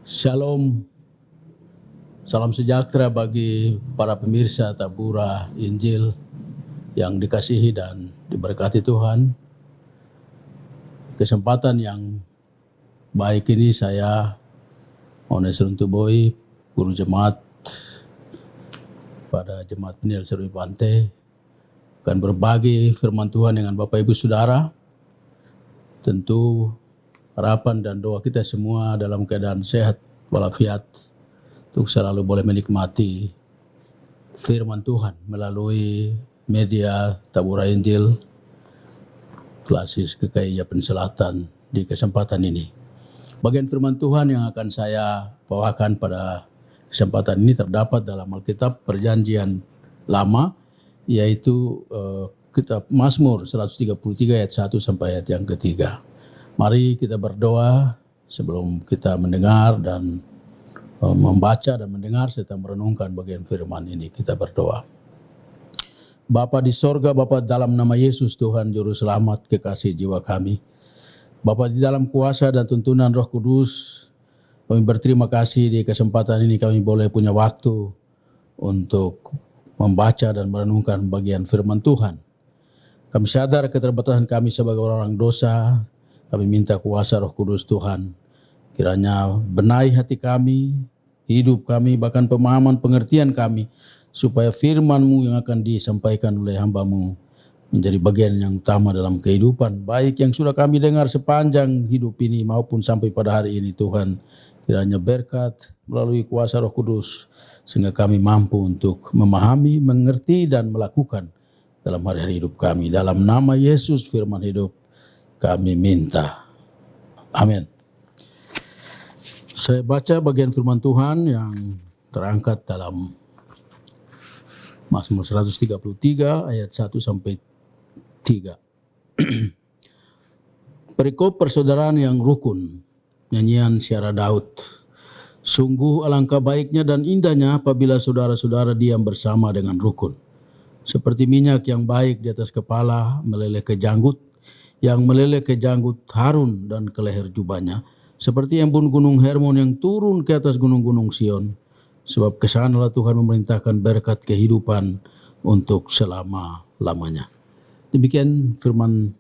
Shalom, salam sejahtera bagi para pemirsa Tabura Injil yang dikasihi dan diberkati Tuhan. Kesempatan yang baik ini saya, Ones Runtuboy, guru jemaat pada Jemaat Penil Serui Pantai, akan berbagi firman Tuhan dengan Bapak Ibu Saudara. Tentu harapan dan doa kita semua dalam keadaan sehat walafiat untuk selalu boleh menikmati firman Tuhan melalui media Tabura Injil Klasis GKI Yapen Selatan di kesempatan ini. Bagian firman Tuhan yang akan saya bawakan pada kesempatan ini terdapat dalam Alkitab Perjanjian Lama, yaitu kitab Mazmur 133 ayat 1 sampai ayat yang ketiga. Mari kita berdoa sebelum kita mendengar dan membaca dan mendengar serta merenungkan bagian firman ini. Kita berdoa. Bapa di sorga, Bapa dalam nama Yesus Tuhan Juru Selamat kekasih jiwa kami. Bapa di dalam kuasa dan tuntunan Roh Kudus, kami berterima kasih di kesempatan ini kami boleh punya waktu untuk membaca dan merenungkan bagian firman Tuhan. Kami sadar keterbatasan kami sebagai orang dosa. Kami minta kuasa Roh Kudus Tuhan. Kiranya benahi hati kami, hidup kami, bahkan pemahaman pengertian kami. Supaya firman-Mu yang akan disampaikan oleh hamba-Mu menjadi bagian yang utama dalam kehidupan. Baik yang sudah kami dengar sepanjang hidup ini maupun sampai pada hari ini Tuhan. Kiranya berkat melalui kuasa Roh Kudus. Sehingga kami mampu untuk memahami, mengerti dan melakukan dalam hari-hari hidup kami. Dalam nama Yesus firman hidup kami minta. Amin. Saya baca bagian firman Tuhan yang terangkat dalam Mazmur 133 ayat 1 sampai 3. Perikop persaudaraan yang rukun, nyanyian Syara Daud. Sungguh alangkah baiknya dan indahnya apabila saudara-saudara diam bersama dengan rukun. Seperti minyak yang baik di atas kepala meleleh ke janggut, yang meleleh ke janggut Harun dan ke leher jubahnya, seperti embun gunung Hermon yang turun ke atas gunung-gunung Sion, sebab kesanalah Tuhan memerintahkan berkat kehidupan untuk selama-lamanya. Demikian firman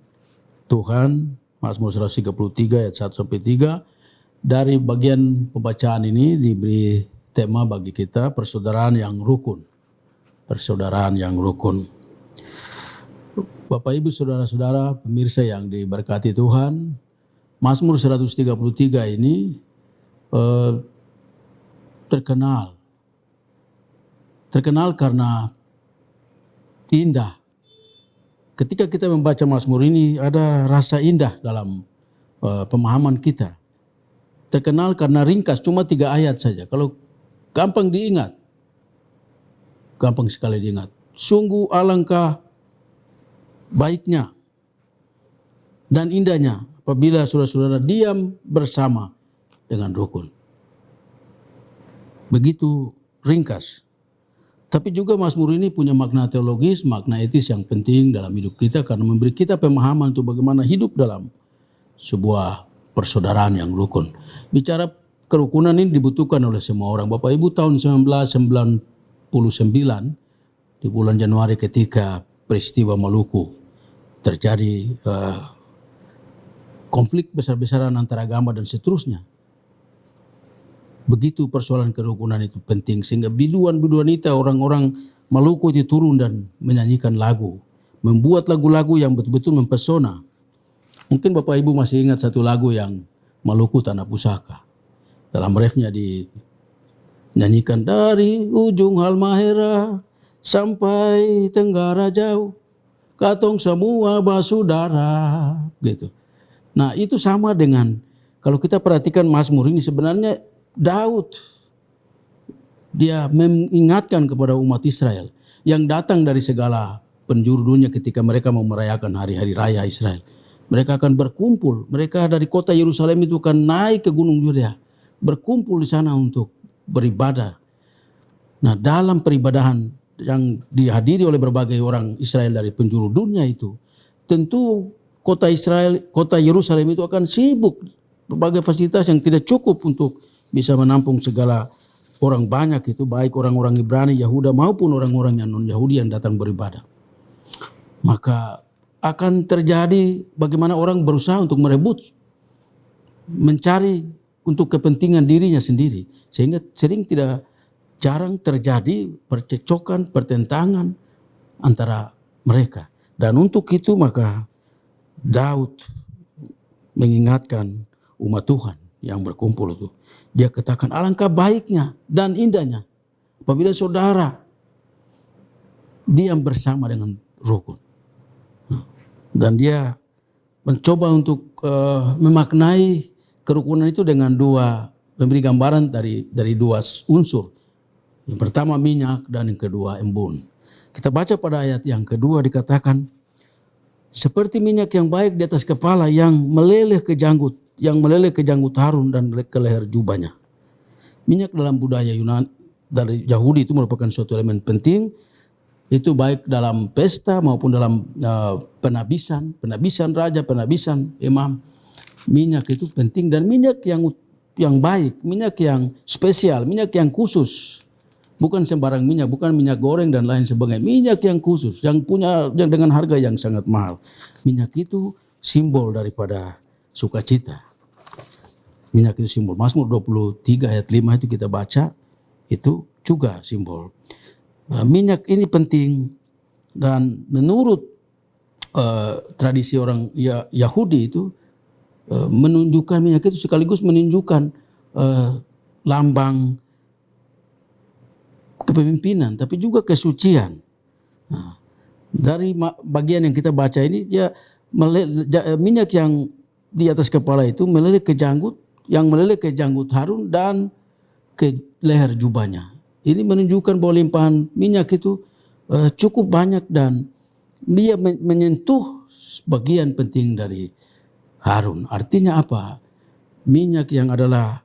Tuhan, Mazmur 133 ayat 1 sampai 3. Dari bagian pembacaan ini diberi tema bagi kita persaudaraan yang rukun. Persaudaraan yang rukun. Bapak Ibu Saudara-saudara pemirsa yang diberkati Tuhan, Mazmur 133 ini terkenal karena indah. Ketika kita membaca Mazmur ini ada rasa indah dalam pemahaman kita. Terkenal karena ringkas, cuma 3 ayat saja. Kalau gampang diingat, gampang sekali diingat. Sungguh alangkah baiknya dan indahnya apabila saudara-saudara diam bersama dengan rukun. Begitu ringkas. Tapi juga Mazmur ini punya makna teologis, makna etis yang penting dalam hidup kita karena memberi kita pemahaman untuk bagaimana hidup dalam sebuah persaudaraan yang rukun. Bicara kerukunan ini dibutuhkan oleh semua orang. Bapak Ibu tahun 1999 di bulan Januari ketika peristiwa Maluku terjadi konflik besar-besaran antara agama dan seterusnya. Begitu persoalan kerukunan itu penting sehingga biduan-biduan itu orang-orang Maluku itu turun dan menyanyikan lagu. Membuat lagu-lagu yang betul-betul mempesona. Mungkin Bapak Ibu masih ingat satu lagu yang Maluku Tanah Pusaka. Dalam refnya dinyanyikan dari ujung Halmahera sampai Tenggara jauh. Katong semua basudara, gitu. Nah itu sama dengan kalau kita perhatikan Mazmur ini sebenarnya Daud dia mengingatkan kepada umat Israel yang datang dari segala penjuru dunia ketika mereka mau merayakan hari-hari raya Israel. Mereka akan berkumpul, mereka dari kota Yerusalem itu akan naik ke Gunung Yudea, berkumpul di sana untuk beribadah. Nah dalam peribadahan yang dihadiri oleh berbagai orang Israel dari penjuru dunia itu, tentu kota Yerusalem itu akan sibuk berbagai fasilitas yang tidak cukup untuk bisa menampung segala orang banyak itu, baik orang-orang Ibrani, Yahuda maupun orang-orang yang non-Yahudi yang datang beribadah. Maka akan terjadi bagaimana orang berusaha untuk merebut, mencari untuk kepentingan dirinya sendiri. Sehingga jarang terjadi percecokan, pertentangan antara mereka. Dan untuk itu maka Daud mengingatkan umat Tuhan yang berkumpul itu. Dia katakan alangkah baiknya dan indahnya apabila saudara diam bersama dengan rukun. Dan dia mencoba untuk memaknai kerukunan itu dengan memberi gambaran dari dua unsur. Yang pertama minyak dan yang kedua embun. Kita baca pada ayat yang kedua dikatakan, seperti minyak yang baik di atas kepala yang meleleh ke janggut Harun dan ke leher jubahnya. Minyak dalam budaya Yunani dari Yahudi itu merupakan suatu elemen penting. Itu baik dalam pesta maupun dalam penabisan raja, penabisan imam. Minyak itu penting dan minyak yang baik, minyak yang spesial, minyak yang khusus. Bukan sembarang minyak, bukan minyak goreng dan lain sebagainya. Minyak yang khusus, yang dengan harga yang sangat mahal. Minyak itu simbol daripada sukacita. Minyak itu simbol. Mazmur 23 ayat 5 itu kita baca, itu juga simbol. Minyak ini penting dan menurut tradisi orang Yahudi itu menunjukkan minyak itu sekaligus menunjukkan lambang kepemimpinan, tapi juga kesucian. Nah, dari bagian yang kita baca ini, minyak yang di atas kepala itu meleleh ke janggut, yang meleleh ke janggut Harun dan ke leher jubahnya. Ini menunjukkan bahwa limpahan minyak itu cukup banyak dan dia menyentuh bagian penting dari Harun. Artinya apa? Minyak yang adalah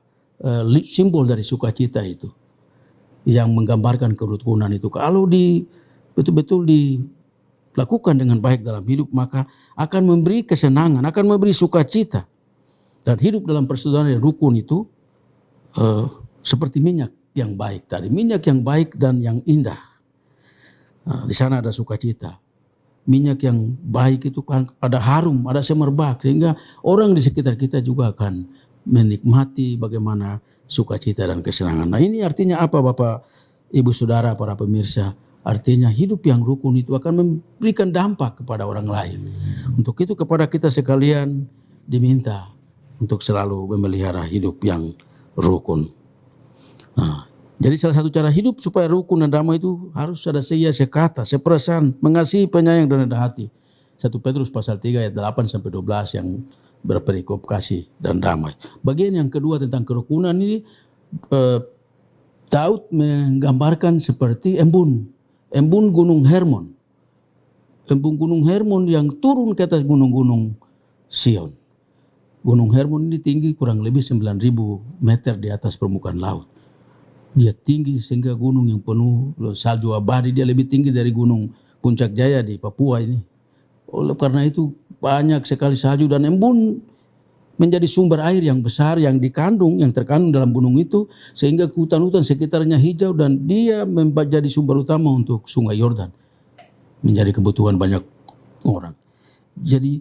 simbol dari sukacita itu, yang menggambarkan kerukunan itu. Kalau betul-betul dilakukan dengan baik dalam hidup, maka akan memberi kesenangan, akan memberi sukacita. Dan hidup dalam persaudaraan yang rukun itu seperti minyak yang baik tadi. Minyak yang baik dan yang indah. Nah, di sana ada sukacita. Minyak yang baik itu kan ada harum, ada semerbak. Sehingga orang di sekitar kita juga akan menikmati bagaimana sukacita dan kesenangan. Nah, ini artinya apa Bapak, Ibu, Saudara, para pemirsa? Artinya hidup yang rukun itu akan memberikan dampak kepada orang lain. Untuk itu kepada kita sekalian diminta untuk selalu memelihara hidup yang rukun. Nah, jadi salah satu cara hidup supaya rukun dan damai itu harus ada sekata, seperasaan, mengasihi, penyayang dan rendah hati. 1 Petrus pasal 3 ayat 8 sampai 12 yang berperikop kasih dan damai. Bagian yang kedua tentang kerukunan ini, Daud menggambarkan seperti embun Gunung Hermon. Embun Gunung Hermon yang turun ke atas gunung-gunung Sion. Gunung Hermon ini tinggi kurang lebih 9.000 meter di atas permukaan laut. Dia tinggi sehingga gunung yang penuh salju abadi, dia lebih tinggi dari gunung Puncak Jaya di Papua ini. Oleh karena itu banyak sekali salju dan embun menjadi sumber air yang besar yang terkandung dalam gunung itu, sehingga hutan-hutan sekitarnya hijau dan dia menjadi sumber utama untuk Sungai Yordan, menjadi kebutuhan banyak orang. Jadi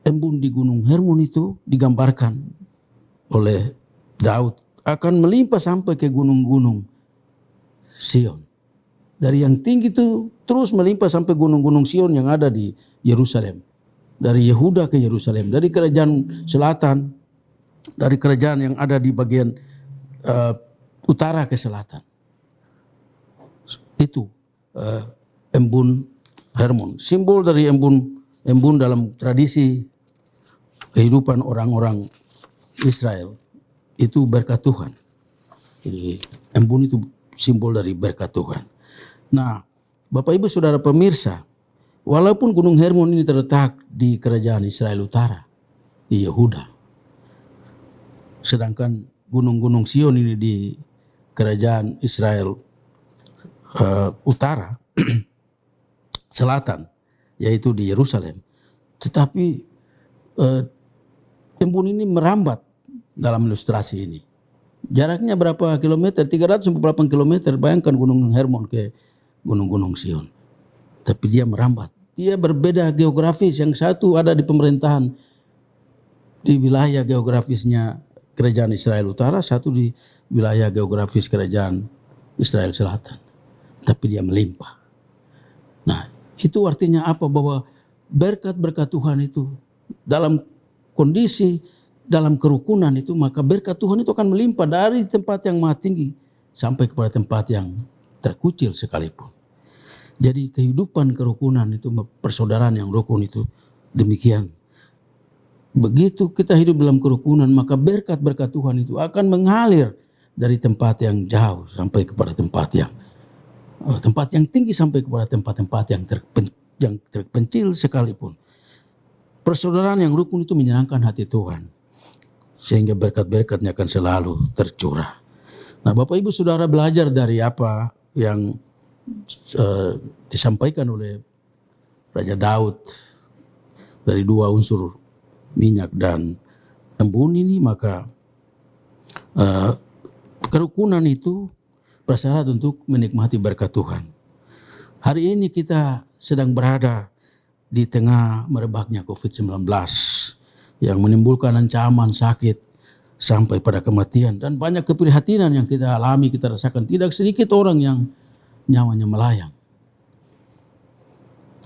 embun di Gunung Hermon itu digambarkan oleh Daud akan melimpah sampai ke gunung-gunung Sion. Dari yang tinggi itu terus melimpah sampai gunung-gunung Sion yang ada di Yerusalem. Dari Yehuda ke Yerusalem, dari kerajaan selatan, dari kerajaan yang ada di bagian utara ke selatan. Itu embun Hermon. Simbol dari embun dalam tradisi kehidupan orang-orang Israel itu berkat Tuhan. Jadi embun itu simbol dari berkat Tuhan. Nah, Bapak Ibu Saudara pemirsa, walaupun Gunung Hermon ini terletak di kerajaan Israel Utara, di Yehuda, sedangkan gunung-gunung Sion ini di kerajaan Israel Utara, selatan, yaitu di Yerusalem. Tetapi embun ini merambat dalam ilustrasi ini. Jaraknya berapa kilometer? 348 kilometer. Bayangkan Gunung Hermon ke Gunung-Gunung Sion. Tapi dia merambat. Dia berbeda geografis. Yang satu ada di pemerintahan di wilayah geografisnya kerajaan Israel Utara, satu di wilayah geografis kerajaan Israel Selatan. Tapi dia melimpah. Nah, itu artinya apa? Bahwa berkat-berkat Tuhan itu dalam kondisi, dalam kerukunan itu, maka berkat Tuhan itu akan melimpah dari tempat yang maha tinggi sampai kepada tempat yang terkucil sekalipun. Jadi kehidupan kerukunan itu, persaudaraan yang rukun itu demikian. Begitu kita hidup dalam kerukunan, maka berkat-berkat Tuhan itu akan mengalir dari tempat yang jauh sampai kepada tempat yang tinggi, sampai kepada tempat-tempat yang terpencil sekalipun. Persaudaraan yang rukun itu menyenangkan hati Tuhan, sehingga berkat-berkatnya akan selalu tercurah. Nah, Bapak Ibu Saudara belajar dari apa yang disampaikan oleh Raja Daud dari dua unsur minyak dan embun ini, maka kerukunan itu prasyarat untuk menikmati berkat Tuhan. Hari ini kita sedang berada di tengah merebaknya COVID-19 yang menimbulkan ancaman sakit sampai pada kematian, dan banyak keprihatinan yang kita alami, kita rasakan. Tidak sedikit orang yang nyawanya melayang.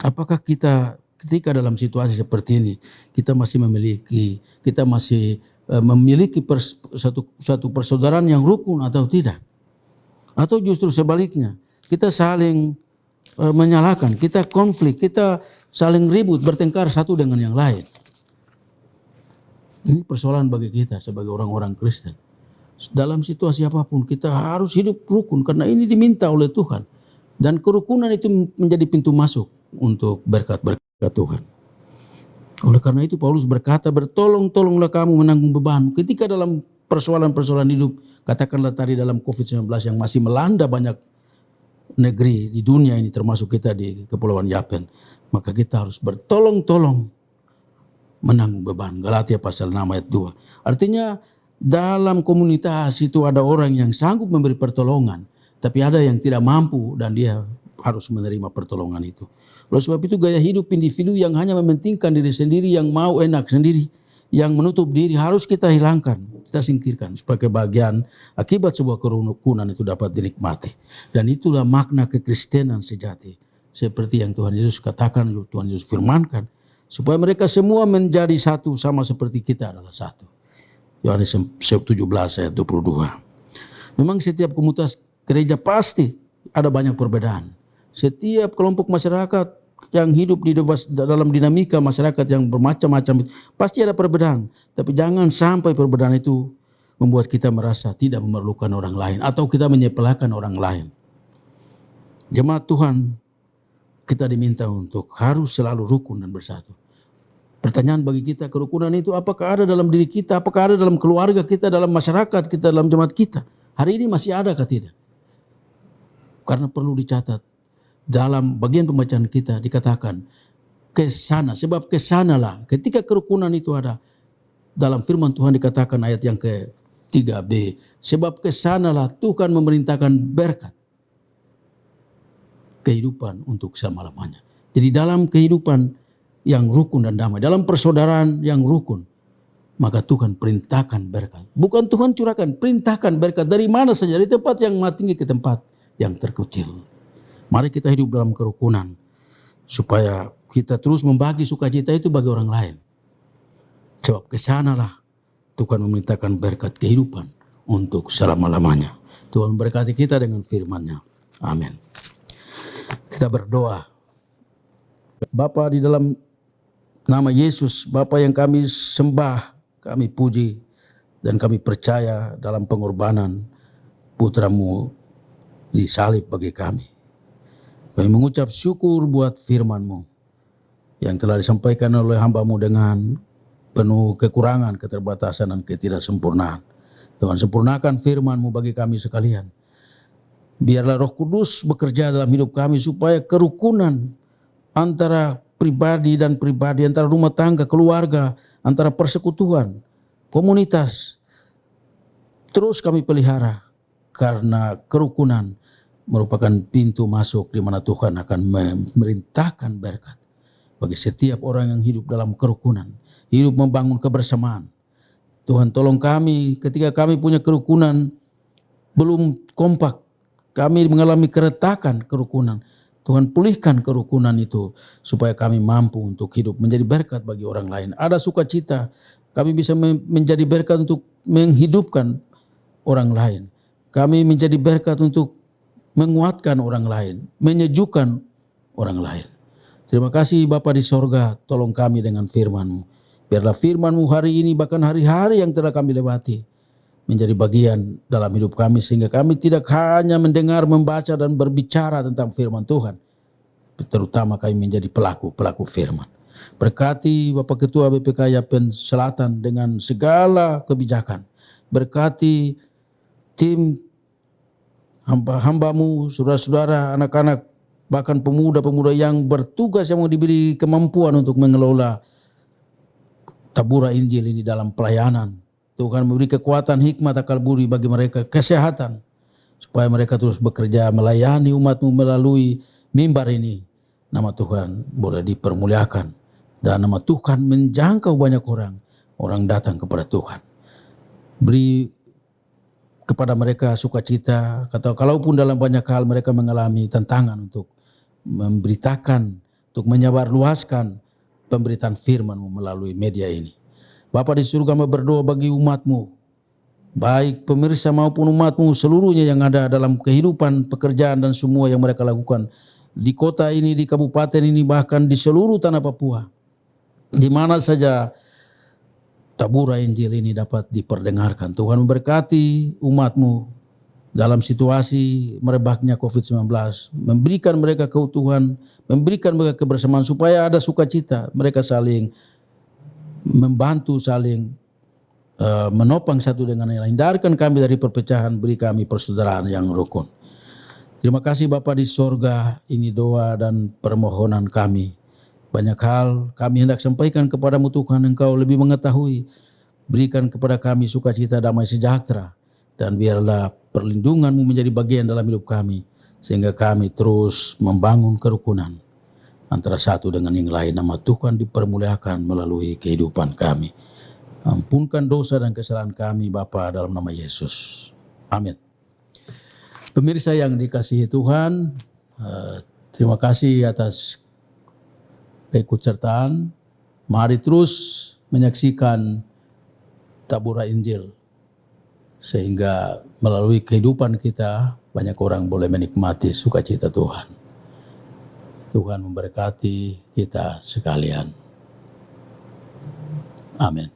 Apakah kita ketika dalam situasi seperti ini kita masih memiliki satu persaudaraan yang rukun atau tidak? Atau justru sebaliknya, kita saling menyalahkan, kita konflik, kita saling ribut, bertengkar satu dengan yang lain. Ini persoalan bagi kita sebagai orang-orang Kristen. Dalam situasi apapun kita harus hidup rukun, karena ini diminta oleh Tuhan. Dan kerukunan itu menjadi pintu masuk untuk berkat-berkat Tuhan. Oleh karena itu Paulus berkata, bertolong-tolonglah kamu menanggung beban. Ketika dalam persoalan-persoalan hidup, katakanlah tadi dalam COVID-19 yang masih melanda banyak negeri di dunia ini, termasuk kita di Kepulauan Yapen, maka kita harus bertolong-tolong menanggung beban. Galatia pasal 6 ayat 2. Artinya dalam komunitas itu ada orang yang sanggup memberi pertolongan, tapi ada yang tidak mampu dan dia harus menerima pertolongan itu. Oleh sebab itu gaya hidup individu yang hanya mementingkan diri sendiri, yang mau enak sendiri, yang menutup diri, harus kita hilangkan, kita singkirkan sebagai bagian akibat sebuah kerukunan itu dapat dinikmati. Dan itulah makna kekristenan sejati, seperti yang Tuhan Yesus katakan, Tuhan Yesus firmankan, supaya mereka semua menjadi satu sama seperti kita adalah satu. Yohanes 17 ayat 22. Memang setiap komunitas gereja pasti ada banyak perbedaan. Setiap kelompok masyarakat yang hidup di dalam dinamika masyarakat yang bermacam-macam, pasti ada perbedaan. Tapi jangan sampai perbedaan itu membuat kita merasa tidak memerlukan orang lain atau kita menyepelekan orang lain. Jemaat Tuhan, kita diminta untuk harus selalu rukun dan bersatu. Pertanyaan bagi kita, kerukunan itu apakah ada dalam diri kita, apakah ada dalam keluarga kita, dalam masyarakat kita, dalam jemaat kita? Hari ini masih ada atau tidak? Karena perlu dicatat, dalam bagian pembacaan kita dikatakan kesana, sebab kesanalah, ketika kerukunan itu ada, dalam firman Tuhan dikatakan ayat yang ke-3b, sebab kesanalah Tuhan memerintahkan berkat kehidupan untuk selama-lamanya. Jadi dalam kehidupan yang rukun dan damai, dalam persaudaraan yang rukun, maka Tuhan perintahkan berkat. Bukan Tuhan curahkan, perintahkan berkat dari mana saja, dari tempat yang maha tinggi ke tempat yang terkecil. Mari kita hidup dalam kerukunan, supaya kita terus membagi sukacita itu bagi orang lain. Sebab kesanalah Tuhan memintakan berkat kehidupan untuk selama-lamanya. Tuhan memberkati kita dengan firman-Nya. Amin. Kita berdoa. Bapa, di dalam nama Yesus, Bapa yang kami sembah, kami puji, dan kami percaya dalam pengorbanan Putra-Mu di salib bagi kami. Kami mengucap syukur buat firman-Mu yang telah disampaikan oleh hamba-Mu dengan penuh kekurangan, keterbatasan, dan ketidaksempurnaan. Tuhan, sempurnakan firman-Mu bagi kami sekalian. Biarlah Roh Kudus bekerja dalam hidup kami supaya kerukunan antara pribadi dan pribadi, antara rumah tangga, keluarga, antara persekutuan, komunitas, terus kami pelihara, karena kerukunan merupakan pintu masuk di mana Tuhan akan memerintahkan berkat bagi setiap orang yang hidup dalam kerukunan, hidup membangun kebersamaan. Tuhan tolong kami ketika kami punya kerukunan belum kompak, kami mengalami keretakan kerukunan. Tuhan pulihkan kerukunan itu supaya kami mampu untuk hidup menjadi berkat bagi orang lain. Ada sukacita, kami bisa menjadi berkat untuk menghidupkan orang lain. Kami menjadi berkat untuk menguatkan orang lain, menyejukkan orang lain. Terima kasih Bapa di sorga, tolong kami dengan firman-Mu. Biarlah firman-Mu hari ini bahkan hari-hari yang telah kami lewati menjadi bagian dalam hidup kami, sehingga kami tidak hanya mendengar, membaca dan berbicara tentang firman Tuhan, terutama kami menjadi pelaku firman. Berkati Bapak Ketua BPK Yapen Selatan dengan segala kebijakan. Berkati tim hamba-hambamu, saudara-saudara, anak-anak, bahkan pemuda-pemuda yang bertugas, yang mau diberi kemampuan untuk mengelola tabura Injil ini dalam pelayanan. Tuhan memberi kekuatan, hikmat, akal budi bagi mereka, kesehatan, supaya mereka terus bekerja melayani umat-Mu melalui mimbar ini. Nama Tuhan boleh dipermuliakan dan nama Tuhan menjangkau banyak orang datang kepada Tuhan. Beri kepada mereka sukacita, atau kalaupun dalam banyak hal mereka mengalami tantangan untuk memberitakan, untuk menyebarluaskan pemberitaan firman-Mu melalui media ini. Bapa di surga, kami berdoa bagi umat-Mu, baik pemirsa maupun umat-Mu seluruhnya yang ada dalam kehidupan, pekerjaan dan semua yang mereka lakukan di kota ini, di kabupaten ini, bahkan di seluruh tanah Papua, di mana saja tabura Injil ini dapat diperdengarkan. Tuhan memberkati umat-Mu dalam situasi merebaknya COVID-19, memberikan mereka keutuhan, memberikan mereka kebersamaan supaya ada sukacita, mereka saling membantu, saling menopang satu dengan yang lain. Hindarkan kami dari perpecahan, beri kami persaudaraan yang rukun. Terima kasih Bapa di sorga, ini doa dan permohonan kami. Banyak hal kami hendak sampaikan kepadamu Tuhan, Engkau lebih mengetahui. Berikan kepada kami sukacita, damai sejahtera, dan biarlah perlindungan-Mu menjadi bagian dalam hidup kami, sehingga kami terus membangun kerukunan antara satu dengan yang lain. Nama Tuhan dipermuliakan melalui kehidupan kami. Ampunkan dosa dan kesalahan kami Bapa dalam nama Yesus. Amin. Pemirsa yang dikasihi Tuhan, terima kasih atas keikutsertaan. Mari terus menyaksikan tabura Injil, sehingga melalui kehidupan kita banyak orang boleh menikmati sukacita Tuhan. Tuhan memberkati kita sekalian. Amin.